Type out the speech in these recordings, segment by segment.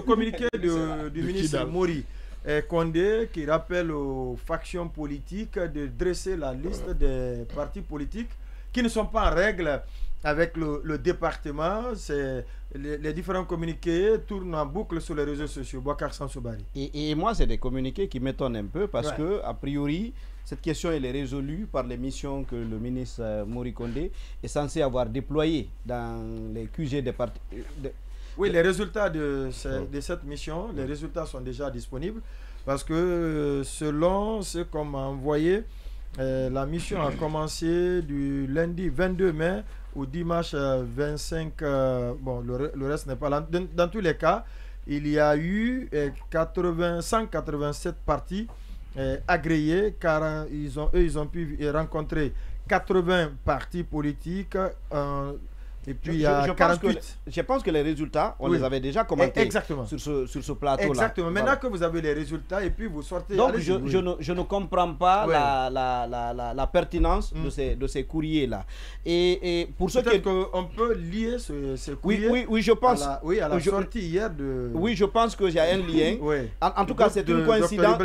communiqué du ministre Mori Condé qui rappelle aux factions politiques de dresser la liste des partis politiques qui ne sont pas en règle avec le département. Les différents communiqués tournent en boucle sur les réseaux sociaux. Boubacar Sansobari. Et moi, c'est des communiqués qui m'étonnent un peu parce que, a priori, cette question elle est résolue par les missions que le ministre Mori Condé est censé avoir déployées dans les QG des partis. Oui, les résultats de cette mission, les résultats sont déjà disponibles parce que selon ce qu'on m'a envoyé, la mission a commencé du lundi 22 mai au dimanche 25, bon, le reste n'est pas là. Dans tous les cas, il y a eu 187 partis agréés, car ils ont pu rencontrer 80 partis politiques. Et puis il y a 48. Je pense que les résultats, on les avait déjà commentés sur ce plateau-là. Exactement. Maintenant que vous avez les résultats et puis vous sortez... Donc je ne comprends pas la pertinence de ces courriers-là. Et pour ceux qui... qu'on peut lier ce courrier oui, je pense, à la sortie hier de... Oui, je pense qu'il y a un lien. En tout cas, c'est une coïncidence.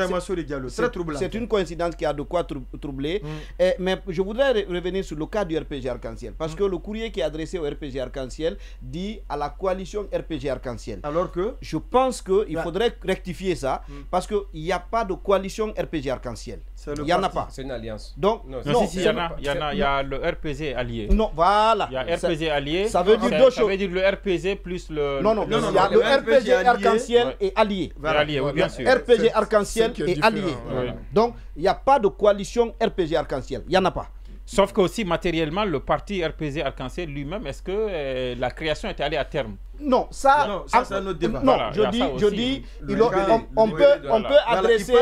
C'est une coïncidence qui a de quoi troubler. Mais je voudrais revenir sur le cas du RPG Arc-en-Ciel. Parce que le courrier qui est adressé au RPG Arc-en-Ciel dit à la coalition RPG Arc-en-Ciel. Alors que je pense qu'il faudrait rectifier ça parce qu'il n'y a pas de coalition RPG Arc-en-Ciel. Il n'y en a pas. C'est une alliance. Donc, non, il y a le RPG allié. Non, voilà. Il y a RPG allié. Ça veut dire deux choses. Ça veut dire le RPG plus le... Non, il y a le RPG Arc-en-Ciel et allié. Oui, bien sûr. RPG Arc-en-Ciel et allié. Donc, il n'y a pas de coalition RPG Arc-en-Ciel. Il n'y en a pas. Sauf que aussi matériellement, le parti RPG Arc-en-Ciel lui-même, est-ce que la création est allée à terme? Non, ça c'est un autre débat. Non, voilà, je dis, on peut adresser,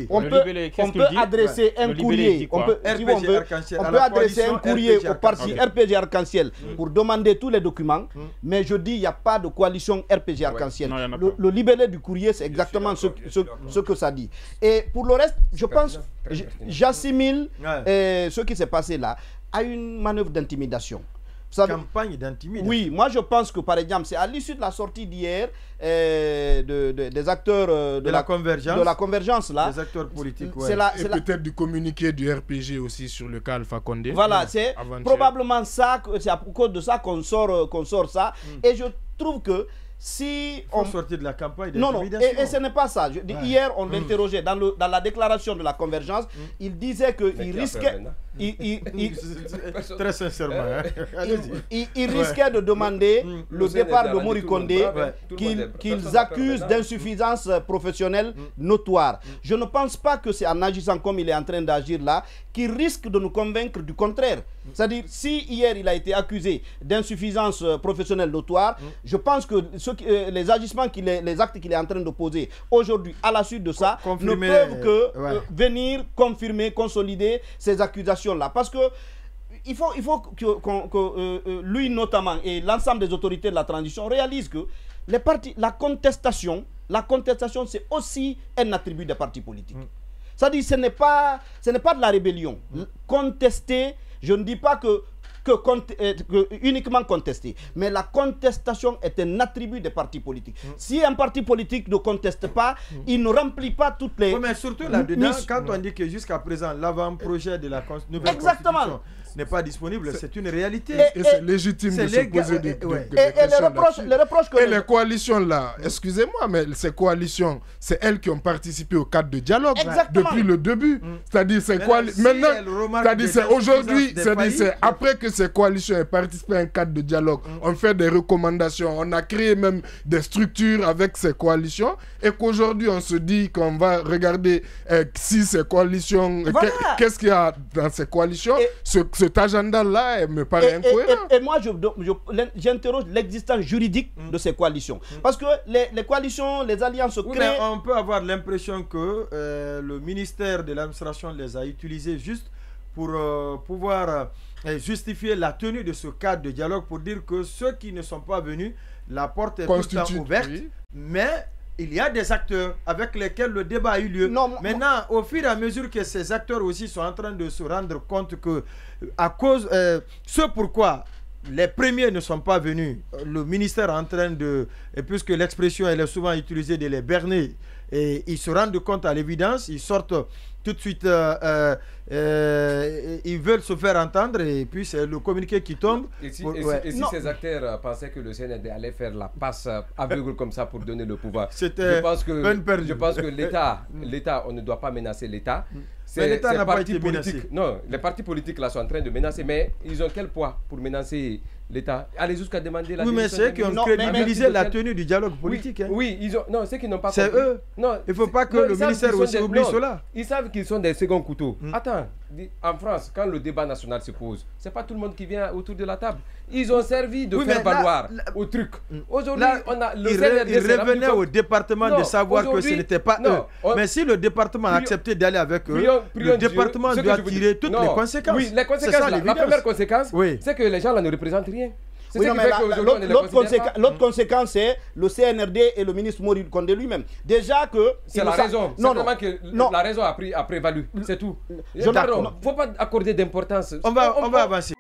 on peut adresser un courrier, on peut adresser un courrier au parti RPG Arc-en-Ciel pour demander tous les documents, mais je dis, il n'y a pas de coalition RPG Arc-en-Ciel. Le libellé du courrier, c'est exactement ce que ça dit. Et pour le reste, je pense, j'assimile ce qui s'est passé là à une manœuvre d'intimidation. Campagne d'intimidation. Oui, moi je pense que par exemple, c'est à l'issue de la sortie d'hier des acteurs de la convergence là. Des acteurs politiques, et peut-être du communiqué du RPG aussi sur le cas Alpha Condé. Voilà, c'est probablement ça, c'est à cause de ça qu'on sort ça. Et je trouve que si on sortit de la campagne d'intimidation. Non, et ce n'est pas ça. Hier, on l'interrogeait dans la déclaration de la convergence. Il disait qu'il risquait... Très sincèrement. Il risquait de demander le départ de Mori Condé, qu'ils accusent d'insuffisance professionnelle notoire. Je ne pense pas que c'est en agissant comme il est en train d'agir là qu'il risque de nous convaincre du contraire. C'est-à-dire, si hier il a été accusé d'insuffisance professionnelle notoire, je pense que les agissements, les actes qu'il est en train de poser aujourd'hui à la suite de ça ne peuvent que venir confirmer, consolider ces accusations-là. Parce que il faut que lui notamment et l'ensemble des autorités de la transition réalisent que la contestation c'est aussi un attribut des partis politiques. C'est-à-dire ce n'est pas de la rébellion. Contester, je ne dis pas que uniquement contester. Mais la contestation est un attribut des partis politiques. Si un parti politique ne conteste pas, il ne remplit pas toutes les... Oui, mais surtout là-dedans, quand on dit que jusqu'à présème, l'avant-projet de la nouvelle constitution n'est pas disponible, c'est une réalité. Et c'est légitime de se poser des questions. Les reproches que... Et les coalitions là, excusez-moi, mais ces coalitions, c'est elles qui ont participé au cadre de dialogue depuis le début. C'est-à-dire, c'est quoi maintenant, c'est-à-dire, c'est aujourd'hui, c'est après que ces coalitions aient participé à un cadre de dialogue, on fait des recommandations, on a créé même des structures avec ces coalitions, et qu'aujourd'hui on se dit qu'on va regarder si ces coalitions, qu'est-ce qu'il y a dans ces coalitions, cet agenda-là me paraît incohérent. Et moi, j'interroge l'existence juridique de ces coalitions. Parce que les coalitions, les alliances créées... On peut avoir l'impression que le ministère de l'administration les a utilisées juste pour pouvoir justifier la tenue de ce cadre de dialogue, pour dire que ceux qui ne sont pas venus, la porte est tout le temps ouverte, mais il y a des acteurs avec lesquels le débat a eu lieu. Maintenant, au fur et à mesure que ces acteurs aussi sont en train de se rendre compte que, à cause, ce pourquoi les premiers ne sont pas venus. Le ministère est en train de... Et puisque l'expression, elle est souvent utilisée de les berner, et ils se rendent compte à l'évidence, ils sortent tout de suite, ils veulent se faire entendre, et puis c'est le communiqué qui tombe. Et si ces acteurs pensaient que le CNRD allait faire la passe aveugle comme ça pour donner le pouvoir, je pense que l'État, on ne doit pas menacer l'État. L'État n'a pas été menacé. Non, les partis politiques là sont en train de menacer, mais ils ont quel poids pour menacer l'État? Aller jusqu'à demander la... Oui, mais c'est eux qui ont crédibilisé la tenue du dialogue politique. Oui, ils ont... Non, c'est qu'ils n'ont pas compris. C'est eux. Non, il ne faut pas que le ministère aussi oublie cela. Ils savent qu'ils sont des seconds couteaux. Attends, en France, quand le débat national se pose, ce n'est pas tout le monde qui vient autour de la table. Ils ont servi de faire valoir au truc. Aujourd'hui, on a le CNRD. Ils revenaient au département de savoir que ce n'était pas eux. Mais si le département a accepté d'aller avec eux, le département doit tirer toutes les conséquences. Oui, les conséquences. La première conséquence, c'est que les gens là ne représentent rien. Oui, l'autre conséquence, c'est le CNRD et le ministre Mori Kondé lui-même. Déjà que... C'est la raison. Simplement que la raison a prévalu. C'est tout. Il ne faut pas accorder d'importance. On va avancer.